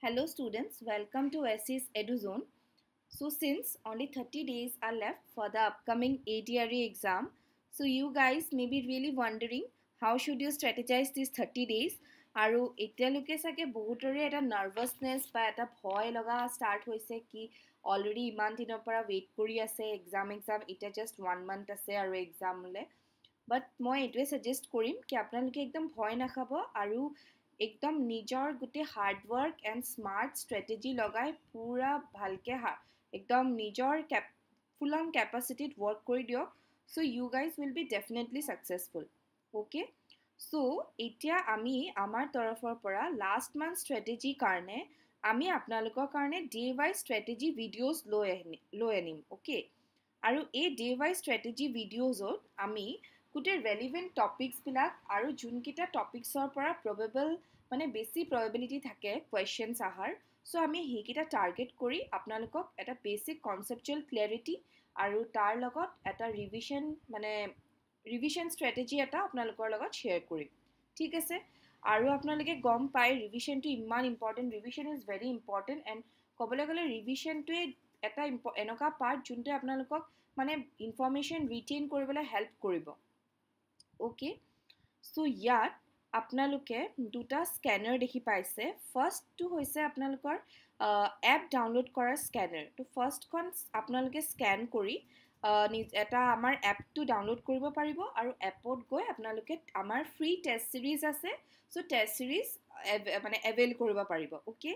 Hello students, welcome to SC's EduZone. So since only 30 days are left for the upcoming ADRE exam, so you guys may be really wondering how should you strategize these 30 days? আৰু এতিয়ালৈকে চাগে বহুতৰে এটা nervousness বা এটা ভয় লগা start হৈছে কি অলৰেডি ইমান দিনৰ পৰা ৱেইট কৰি আছে এক্সাম এতিয়া জাষ্ট 1 মান্থ আছে আৰু এক্সামলৈ বাট মই এইটোৱে ছাজেষ্ট কৰিম কি আপোনালোকে একদম ভয় নাখাব আৰু একদম নিজৰ গোটেই হাৰ্ডৱৰ্ক এণ্ড স্মাৰ্ট ষ্ট্ৰেটেজি লগাই পূৰা ভালকৈ একদম নিজৰ ফুল অন কেপাচিটিত ৱৰ্ক কৰি দিয়ক so' you guys will be definitely successful okay so' এতিয়া আমি আমাৰ তৰফৰ পৰা লাষ্ট মান্থ ষ্ট্ৰেটেজিৰ কাৰণে আমি আপোনালোকৰ কাৰণে ডে ৱাইজ ষ্ট্ৰেটেজি ভিডিঅ'জ লৈ আনিম অ'কে আৰু এই ডে ৱাইজ ষ্ট্ৰেটেজি ভিডিঅ'জত আমি গোটেই ৰেলিভেণ্ট টপিকছবিলাক আৰু যোনকেইটা টপিকছৰ পৰা প্ৰবেবল মানে বেছি প্ৰবেবিলিটি থাকে কুৱেশ্যনছ আহাৰ চ' আমি সেইকেইটা টাৰ্গেট কৰি আপোনালোকক এটা বেছিক কনচেপচুৱেল ক্লেৰিটি আৰু তাৰ লগত এটা ৰিভিশ্যন ষ্ট্ৰেটেজি এটা আপোনালোকৰ লগত শ্বেয়াৰ কৰিম ঠিক আছে আৰু আপোনালোকে গম পায় ৰিভিশ্যনটো ইমান important revision is very important and ক'বলৈ গ'লে ৰিভিশ্যনটোৱে এটা এনেকুৱা পাৰ্ট যোনটোৱে আপোনালোকক মানে ইনফৰ্মেশ্যন ৰিটেইন কৰিবলৈ হেল্প কৰিব অ'কে চ' ইয়াত আপোনালোকে দুটা স্কেনাৰ দেখি পাইছে ফাৰ্ষ্টটো হৈছে আপোনালোকৰ এপ ডাউনলোড কৰা স্কেনাৰ তো ফাৰ্ষ্টখন আপোনালোকে স্কেন কৰি এটা আমাৰ এপটো ডাউনলোড কৰিব পাৰিব আৰু এপত গৈ আপোনালোকে আমাৰ ফ্ৰী টেষ্ট ছিৰিজ আছে চ' টেষ্ট ছিৰিজ মানে এভেইল কৰিব পাৰিব অ'কে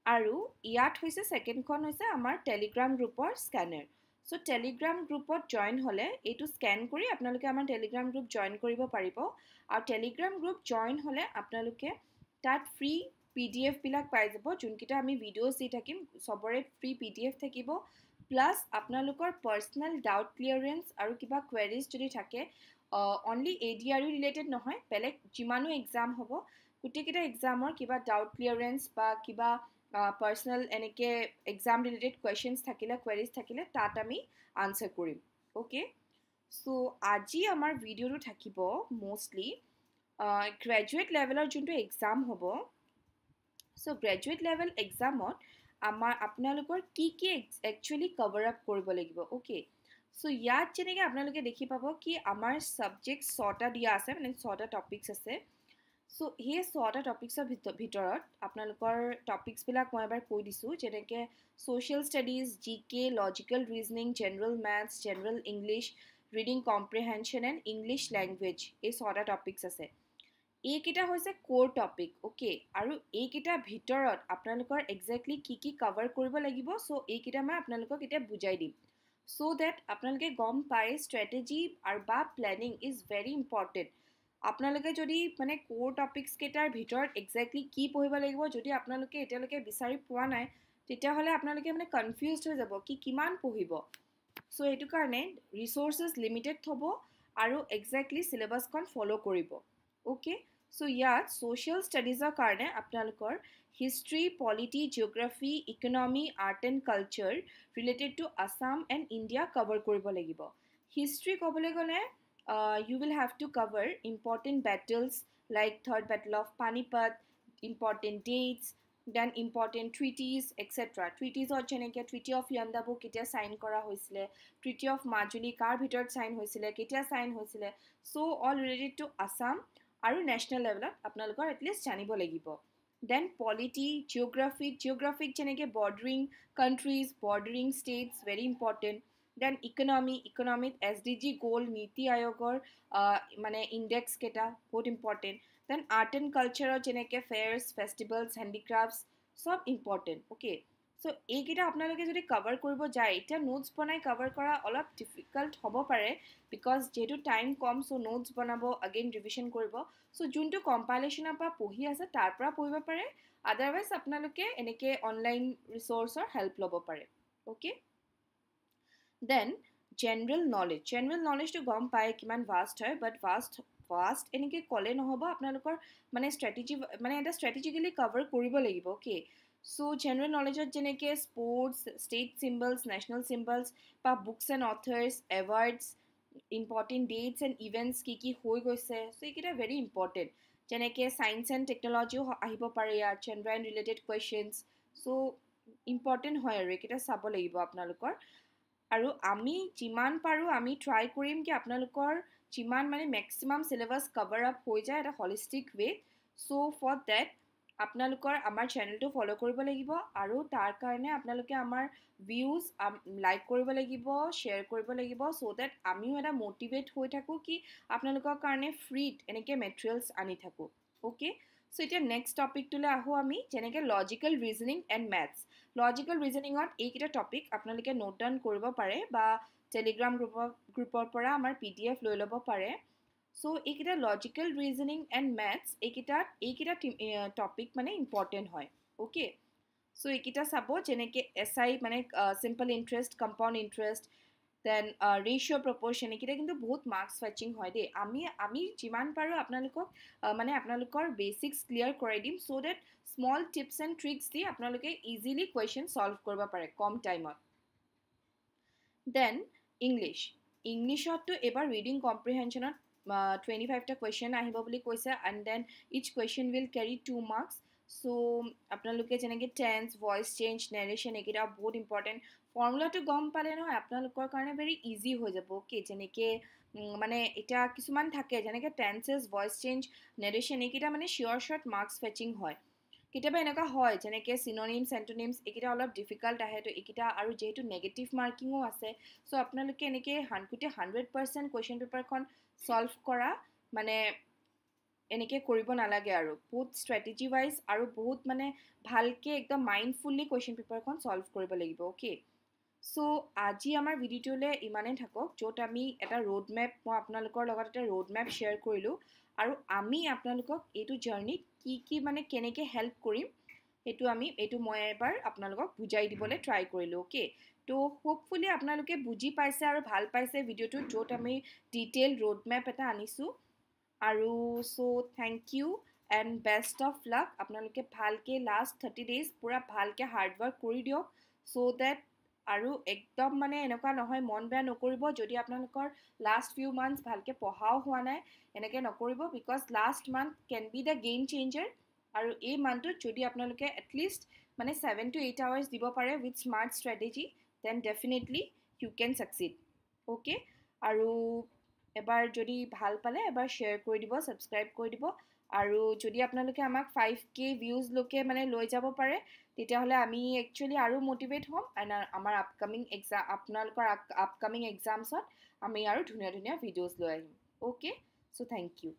আৰু ইয়াত হৈছে ছেকেণ্ডখন হৈছে আমাৰ টেলিগ্ৰাম গ্ৰুপৰ স্কেনাৰ চ' টেলিগ্ৰাম গ্ৰুপত জইন হ'লে এইটো স্কেন কৰি আপোনালোকে আমাৰ টেলিগ্ৰাম গ্ৰুপ জইন কৰিব পাৰিব আৰু টেলিগ্ৰাম গ্ৰুপ জইন হ'লে আপোনালোকে তাত ফ্ৰী PDF পাই যাব যোনকেইটা আমি ভিডিঅ'জ দি থাকিম চবৰে ফ্ৰী PDF থাকিব প্লাছ আপোনালোকৰ পাৰ্চনেল ডাউট ক্লিয়াৰেঞ্চ আৰু কিবা কুৱেৰিজ যদি থাকে অনলি ADRE ৰিলেটেড নহয় বেলেগ যিমানো এক্সাম হ'ব গোটেইকেইটা এক্সামৰ কিবা ডাউট ক্লিয়াৰেঞ্চ বা কিবা পাৰ্চনেল এনেকৈ এক্সাম ৰিলেটেড কুৱেশ্যনছ থাকিলে কুৱেৰিজ থাকিলে তাত আমি আনচাৰ কৰিম অ'কে চ' আজি আমাৰ ভিডিঅ'টো থাকিব মষ্টলি গ্ৰেজুৱেট লেভেলৰ যোনটো এক্সাম হ'ব চ' গ্ৰেজুৱেট লেভেল এক্সামত আপোনালোকৰ কি একচুৱেলি কভাৰ আপ কৰিব লাগিব অ'কে চ' ইয়াত যেনেকৈ আপোনালোকে দেখি পাব কি আমাৰ ছাবজেক্ট 6টা দিয়া আছে মানে 6টা টপিকছ আছে চ' সেই 6টা টপিকছৰ ভিতৰত আপোনালোকৰ টপিকছবিলাক মই এবাৰ কৈ দিছোঁ যেনেকৈ social studies GK logical reasoning general maths general English reading comprehension and English language এই 6টা টপিকছ আছে এইকেইটা হৈছে ক'ৰ টপিক অ'কে আৰু এইকেইটাৰ ভিতৰত আপোনালোকৰ একজেক্টলি কি কভাৰ কৰিব লাগিব চ' এইকেইটা মই আপোনালোকক এতিয়া বুজাই দিম চ' ডেট আপোনালোকে গম পায় ষ্ট্ৰেটেজি আৰু বা প্লেনিং ইজ ভেৰি ইম্পৰ্টেণ্ট আপোনালোকে যদি মানে ক'ৰ টপিকছ কেইটাৰ ভিতৰত একজেক্টলি কি পঢ়িব লাগিব যদি আপোনালোকে এতিয়ালৈকে বিচাৰি পোৱা নাই তেতিয়াহ'লে আপোনালোকে মানে কনফিউজড হৈ যাব কি কিমান পঢ়িব চ' সেইটো কাৰণে ৰিচোৰ্চেছ লিমিটেড থ'ব আৰু একজেক্টলি চিলেবাছখন ফ'ল' কৰিব অ'কে চ' ইয়াত ছ'চিয়েল ষ্টাডিজৰ কাৰণে আপোনালোকৰ history polity geography economy art and culture related to Assam and India cover কৰিব লাগিব হিষ্ট্ৰী ক'বলৈ গ'লে you will have to cover important battles like Third Battle of Panipat, important dates, then important treaties, etc. Treaties or যেনেকৈ Treaty of Yandabo কেতিয়া sign কৰা হৈছিলে Treaty of Majuli কাৰ ভিতৰত sign হৈছিলে কেতিয়া সাইন হৈছিলে so all related to Assam আৰু national levelত আপোনালোকৰ at least জানিব লাগিব then polity geographic যেনেকৈ bordering countries bordering states very important then economic SDG goal নীতি আয়োগৰ মানে ইণ্ডেক্স কেইটা বহুত important then art and culture যেনেকৈ fairs festivals handicrafts সব ইম্পৰ্টেণ্ট অ'কে চ' এইকেইটা আপোনালোকে যদি কভাৰ কৰিব যায় এতিয়া নোটছ বনাই কভাৰ কৰা অলপ ডিফিকাল্ট হ'ব পাৰে বিকজ যিহেতু টাইম কম চ' নোটছ বনাব আগেইন ৰিভিশ্যন কৰিব চ' যোনটো কম্পাইলেশ্যনৰ পৰা পঢ়ি আছে তাৰ পৰা পঢ়িব পাৰে আদাৰৱাইজ আপোনালোকে এনেকৈ অনলাইন ৰিচোৰ্চৰ হেল্প ল'ব পাৰে অ'কে দেন জেনেৰেল নলেজটো গম পায় কিমান ভাষ্ট হয় বাট ভাষ্ট এনেকৈ ক'লে নহ'ব আপোনালোকৰ মানে এটা ষ্ট্ৰেটেজিকেলি কভাৰ কৰিব লাগিব অ'কে চ' জেনেৰেল নলেজত যেনেকৈ sports state symbols national symbols বা books and authors awards important dates and events কি হৈ গৈছে চ' এইকেইটা ভেৰি ইম্পৰ্টেণ্ট যেনেকৈ সায়েন্স এণ্ড টেকনলজিও আহিব পাৰে ইয়াত, Chandrayaan related questions. So' important হয় আৰু এইকেইটা চাব লাগিব আপোনালোকৰ। আৰু আমি যিমান পাৰোঁ আমি ট্ৰাই কৰিম কি আপোনালোকৰ যিমান মানে মেক্সিমাম চিলেবাছ কভাৰ আপ হৈ যায় এটা holistic way. So' for that আপোনালোকৰ আমাৰ চেনেলটো ফ'ল' কৰিব লাগিব, আৰু তাৰ কাৰণে আপোনালোকে আমাৰ ভিউজ লাইক কৰিব লাগিব, শ্বেয়াৰ কৰিব লাগিব, চ' ডেট আমিও এটা মটিভেট হৈ থাকোঁ কি আপোনালোকৰ কাৰণে ফ্ৰীত এনেকৈ মেটেৰিয়েলছ আনি থাকোঁ। অ'কে, চ' এতিয়া নেক্সট টপিকটোলৈ আহোঁ আমি, যেনেকৈ logical reasoning and maths. Logical ৰিজনিঙত এইকেইটা টপিক আপোনালোকে নোট ডাউন কৰিব পাৰে বা টেলিগ্ৰাম গ্ৰুপৰ পৰা আমাৰ PDF লৈ ল'ব পাৰে। চ' এইকেইটা লজিকেল ৰিজনিং এণ্ড মেথছ এইকেইটা টপিক মানে ইম্পৰ্টেণ্ট হয়। অ'কে, চ' এইকেইটা চাব, যেনেকৈ SI মানে simple interest, compound interest, then ratio' proportion, এইকেইটা কিন্তু বহুত মাৰ্কছ ফেচিং হয় দেই। আমি যিমান পাৰোঁ আপোনালোকক মানে আপোনালোকৰ বেচিক্স ক্লিয়াৰ কৰাই দিম, so' that small tips and tricks দি আপোনালোকে ইজিলি কুৱেশ্যন ছল্ভ কৰিব পাৰে কম টাইমত। দেন ইংলিছততো এইবাৰ ৰিডিং কম্প্ৰিহেনশ্যনত 25টা কুৱেশ্যন আহিব বুলি কৈছে, and then each question will carry 2 marks. So' আপোনালোকে যেনেকৈ টেন্স, ভইচ চেঞ্জ, নেৰেশ্যন এইকেইটা বহুত ইম্পৰ্টেণ্ট। ফৰ্মুলাটো গম পালে নহয় আপোনালোকৰ কাৰণে ভেৰি ইজি হৈ যাব। অ'কে, যেনেকৈ মানে এতিয়া কিছুমান থাকে যেনেকৈ টেন্সেছ, ভইচ চেঞ্জ, নেৰেশ্যন এইকেইটা মানে চিয়'ৰ মাৰ্কছ ফেচিং হয়। কেতিয়াবা এনেকুৱা হয় যেনেকৈ চিননিমছ, এণ্টনিমছ এইকেইটা অলপ ডিফিকাল্ট আহে, তো এইকেইটা আৰু যিহেতু নেগেটিভ মাৰ্কিঙো আছে, চ' আপোনালোকে এনেকৈ 100% কুৱেশ্যন পেপাৰখন ছল্ভ কৰা মানে এনেকৈ কৰিব নালাগে, আৰু বহুত ষ্ট্ৰেটেজি ৱাইজ আৰু বহুত মানে ভালকৈ একদম মাইণ্ডফুল্লি কুৱেশ্যন পেপাৰখন ছল্ভ কৰিব লাগিব। অ'কে, চ' আজি আমাৰ ভিডিঅ'টোলৈ ইমানেই থাকক, য'ত আমি এটা ৰোড মেপ, মই আপোনালোকৰ লগত এটা ৰোড মেপ শ্বেয়াৰ কৰিলোঁ, আৰু আমি আপোনালোকক এইটো জাৰ্ণিত কি মানে কেনেকৈ হেল্প কৰিম এইটো মই এবাৰ আপোনালোকক বুজাই দিবলৈ ট্ৰাই কৰিলোঁ। অ'কে, তো হোপফুলি আপোনালোকে বুজি পাইছে আৰু ভাল পাইছে ভিডিঅ'টো, য'ত আমি ডিটেইল ৰোড মেপ এটা আনিছোঁ। আৰু so' thank you and best of luck. আপোনালোকে ভালকৈ লাষ্ট 30 days পূৰা ভালকৈ হাৰ্ডৱৰ্ক কৰি দিয়ক, চ' ডেট আৰু একদম মানে এনেকুৱা নহয়, মন বেয়া নকৰিব যদি আপোনালোকৰ লাষ্ট ফিউ মান্থছ ভালকৈ পঢ়াও হোৱা নাই, এনেকৈ নকৰিব, because last month can be the game changer. আৰু এই মান্থটোত যদি আপোনালোকে এটলিষ্ট মানে 7 to 8 hours দিব পাৰে with smart strategy, then definitely you can succeed. Okay, আৰু এবাৰ যদি ভাল পালে এবাৰ শ্বেয়াৰ কৰি দিব, ছাবস্ক্ৰাইব কৰি দিব, আৰু যদি আপোনালোকে আমাক 5K ভিউজলৈকে মানে লৈ যাব পাৰে, তেতিয়াহ'লে আমি একচুৱেলি আৰু মটিভেট হ'ম, এণ্ড আমাৰ আপোনালোকৰ আপকামিং এক্সামছত আমি আৰু ধুনীয়া ভিডিঅ'জ লৈ আহিম। অ'কে, চ' থেংক ইউ।